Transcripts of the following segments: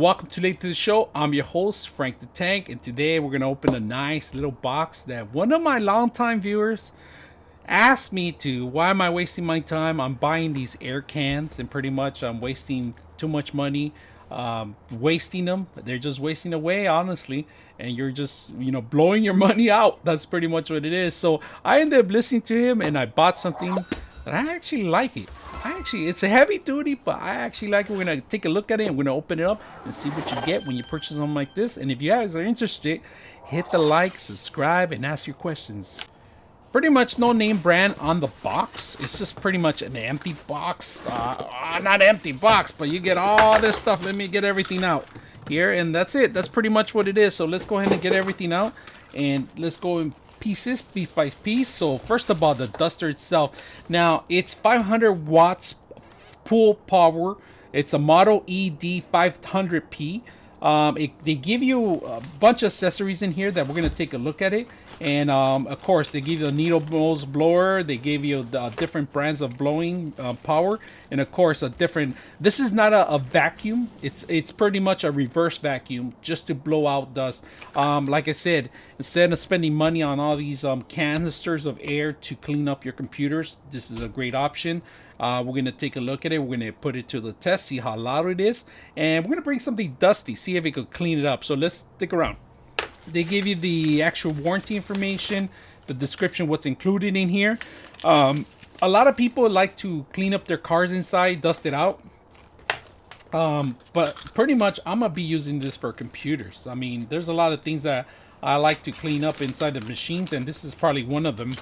Welcome to Late to the Show. I'm your host, Frank the Tank, and today we're going to open a nice little box that one of my longtime viewers asked me to. Why am I wasting my time? I'm buying these air cans, and pretty much I'm wasting too much money wasting them. They're just wasting away, honestly, and you're just, blowing your money out. That's pretty much what it is. So I ended up listening to him, and I bought something that I actually like it. It's a heavy duty, but I actually like it. We're gonna take a look at it, and we're gonna open it up and see what you get when you purchase something like this. And if you guys are interested, hit the like, subscribe, and ask your questions. Pretty much no name brand on the box. It's just pretty much an empty box. Not empty box, but you get all this stuff. Let me get everything out here, and that's it. That's pretty much what it is. So let's go ahead and get everything out, and let's go in pieces, piece by piece. So first of all, the duster itself. Now it's 500 watts pool power. It's a Model ED 500P. They give you a bunch of accessories in here that we're going to take a look at it. And of course, they give you a needle nose blower. They give you different brands of blowing power. And of course, this is not a vacuum. It's pretty much a reverse vacuum just to blow out dust. Like I said, instead of spending money on all these canisters of air to clean up your computers, this is a great option. We're going to take a look at it. We're going to put it to the test, see how loud it is. And we're going to bring something dusty, see if it could clean it up. So let's stick around. They give you the actual warranty information, the description, what's included in here. A lot of people like to clean up their cars inside, dust it out. But pretty much, I'm going to be using this for computers. I mean, there's a lot of things that I like to clean up inside the machines, and this is probably one of them.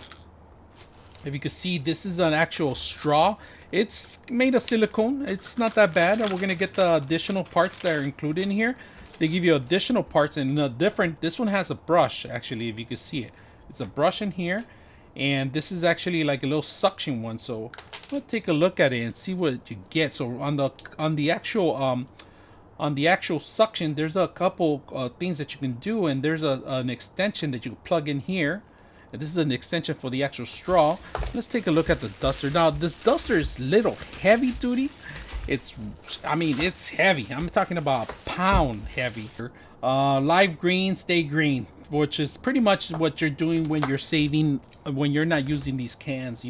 If you can see, this is an actual straw. It's made of silicone. It's not that bad. And we're going to get the additional parts that are included in here. They give you additional parts and this one has a brush, actually, if you can see it. It's a brush in here. And this is actually like a little suction one. So we'll take a look at it and see what you get. So on the actual suction, there's a couple things that you can do. And there's an extension that you can plug in here. This is an extension for the actual straw. Let's take a look at the duster. Now, this duster is little heavy duty. It's heavy. I'm talking about a pound heavy. Live green, stay green, which is pretty much what you're doing when you're saving, when you're not using these cans,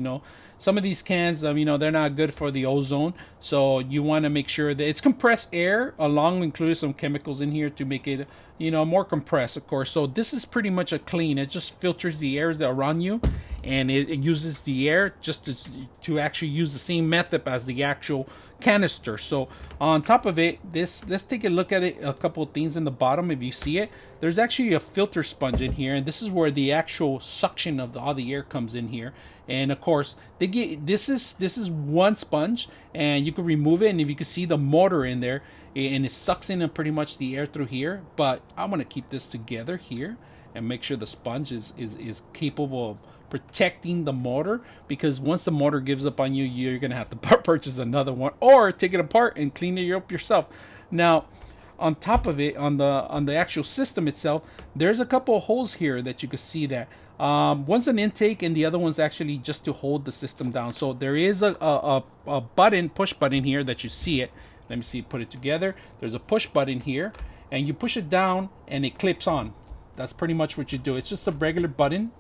Some of these cans, they're not good for the ozone. So you want to make sure that it's compressed air, along with including some chemicals in here to make it, more compressed, of course. So this is pretty much a clean. It just filters the air that around you, and it uses the air just to actually use the same method as the actual canister. So on top of it, let's take a look at it. A couple of things in the bottom, if you see it, there's actually a filter sponge in here, and this is where the actual suction of all the air comes in here. And of course, this is one sponge, and you can remove it, and if you can see the motor in there, and it sucks in pretty much the air through here. But I'm gonna keep this together here and make sure the sponge is capable of protecting the motor, because once the motor gives up on you, you're gonna have to purchase another one or take it apart and clean it up yourself. Now, on top of it, on the actual system itself, there's a couple of holes here that you can see that one's an intake and the other one's actually just to hold the system down. So there is a button, push button here that you see it. Let me see, put it together. There's a push button here, and you push it down and it clips on. That's pretty much what you do. It's just a regular button.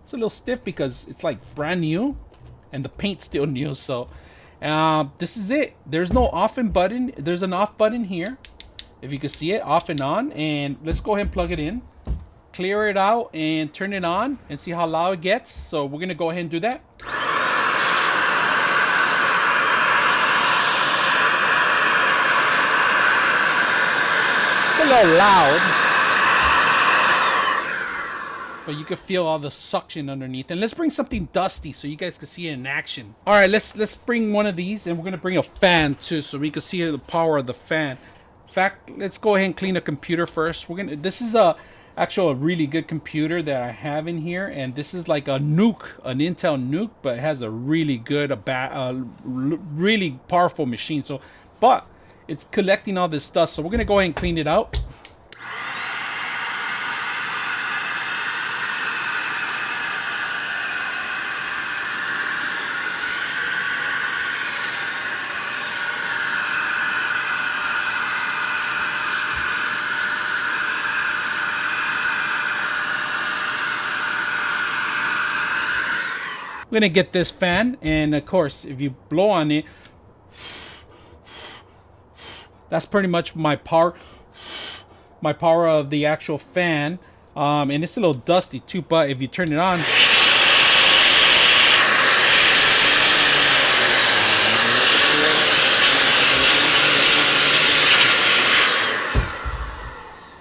It's a little stiff because it's like brand new and the paint's still new. So this is it. There's no off button. There's an off button here, if you can see it, off and on. And let's go ahead and plug it in, clear it out, and turn it on and see how loud it gets. So we're gonna go ahead and do that. It's a little loud, but you can feel all the suction underneath. And let's bring something dusty so you guys can see it in action. All right, let's bring one of these, and we're gonna bring a fan too, so we can see the power of the fan. In fact, let's go ahead and clean a computer first. This is a really good computer that I have in here, and this is like a nuke, an Intel nuke, but it has a really good, really powerful machine. So, but it's collecting all this dust, so we're gonna go ahead and clean it out. gonna get this fan, and of course, if you blow on it, that's pretty much my power of the actual fan. And it's a little dusty too, but if you turn it on,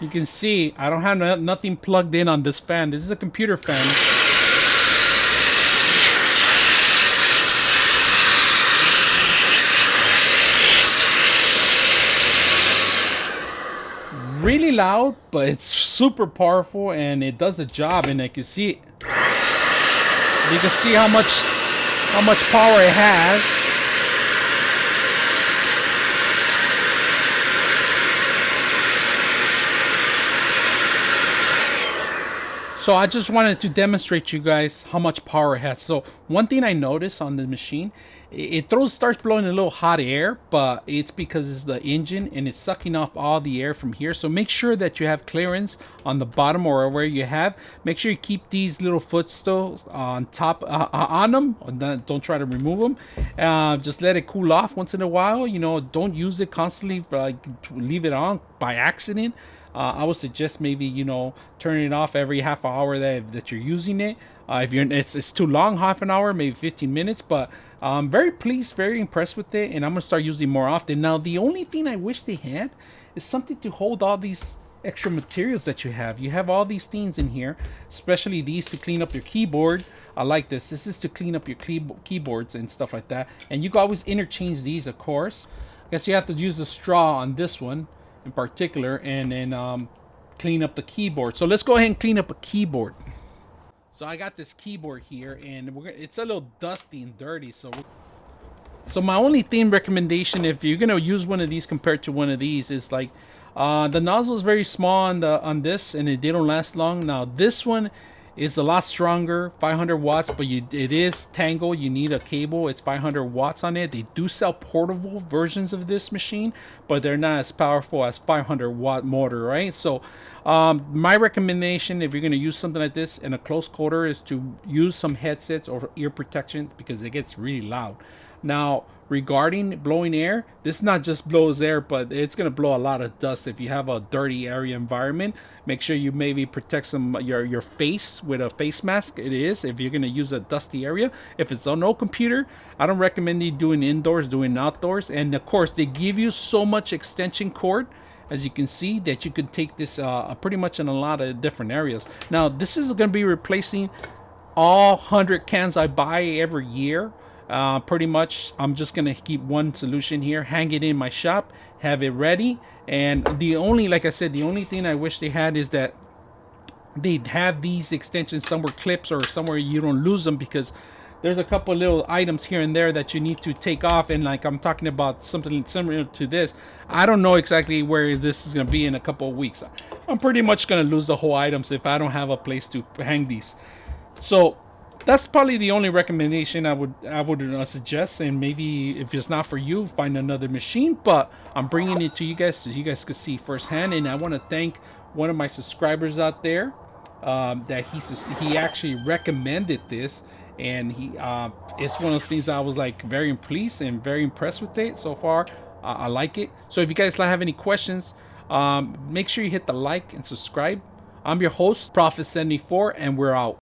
you can see I don't have nothing plugged in on this fan. This is a computer fan. Really loud, but it's super powerful and it does the job. And I can see it. You can see how much power it has. So I just wanted to demonstrate to you guys how much power it has. So one thing I noticed on the machine, it starts blowing a little hot air, but it's because it's the engine and it's sucking off all the air from here. So make sure that you have clearance on the bottom or where you have. Make sure you keep these little footstools on top on them. Don't try to remove them. Just let it cool off once in a while. You know, don't use it constantly. Leave it on by accident. I would suggest maybe, you know, turning it off every half hour that you're using it. If it's too long, half an hour, maybe 15 minutes. But I'm very pleased, very impressed with it, and I'm gonna start using it more often. Now, the only thing I wish they had is something to hold all these extra materials that you have. You have all these things in here, especially these to clean up your keyboard. I like this. This is to clean up your keyboards and stuff like that. And you can always interchange these, of course. I guess you have to use the straw on this one in particular, and then clean up the keyboard. So let's go ahead and clean up a keyboard. So I got this keyboard here, and it's a little dusty and dirty. So my only thing recommendation, if you're gonna use one of these compared to one of these, is like the nozzle is very small on this, and they don't last long. Now this one is a lot stronger, 500 watts, but it is Tango. You need a cable. It's 500 watts on it. They do sell portable versions of this machine, but they're not as powerful as 500 watt motor, right? So my recommendation, if you're going to use something like this in a close quarter, is to use some headsets or ear protection, because it gets really loud. Now, regarding blowing air, this not just blows air, but it's going to blow a lot of dust. If you have a dirty area environment, make sure you maybe protect your face with a face mask. It is, if you're going to use a dusty area. If it's on no computer, I don't recommend you doing indoors, doing outdoors. And of course, they give you so much extension cord, as you can see, that you could take this pretty much in a lot of different areas. Now, this is going to be replacing all 100 cans I buy every year. Pretty much, I'm just gonna keep one solution here, hang it in my shop, have it ready. And like I said, the only thing I wish they had is that they'd have these extensions somewhere, clips, or somewhere you don't lose them, because there's a couple little items here and there that you need to take off. And like I'm talking about something similar to this, I don't know exactly where this is gonna be in a couple of weeks. I'm pretty much gonna lose the whole items if I don't have a place to hang these. So that's probably the only recommendation I would suggest. And maybe if it's not for you, find another machine. But I'm bringing it to you guys so you guys could see firsthand. And I want to thank one of my subscribers out there that he actually recommended this, and it's one of those things I was like very pleased and very impressed with it so far. I like it. So if you guys have any questions, make sure you hit the like and subscribe. I'm your host, Prophet 74, and we're out.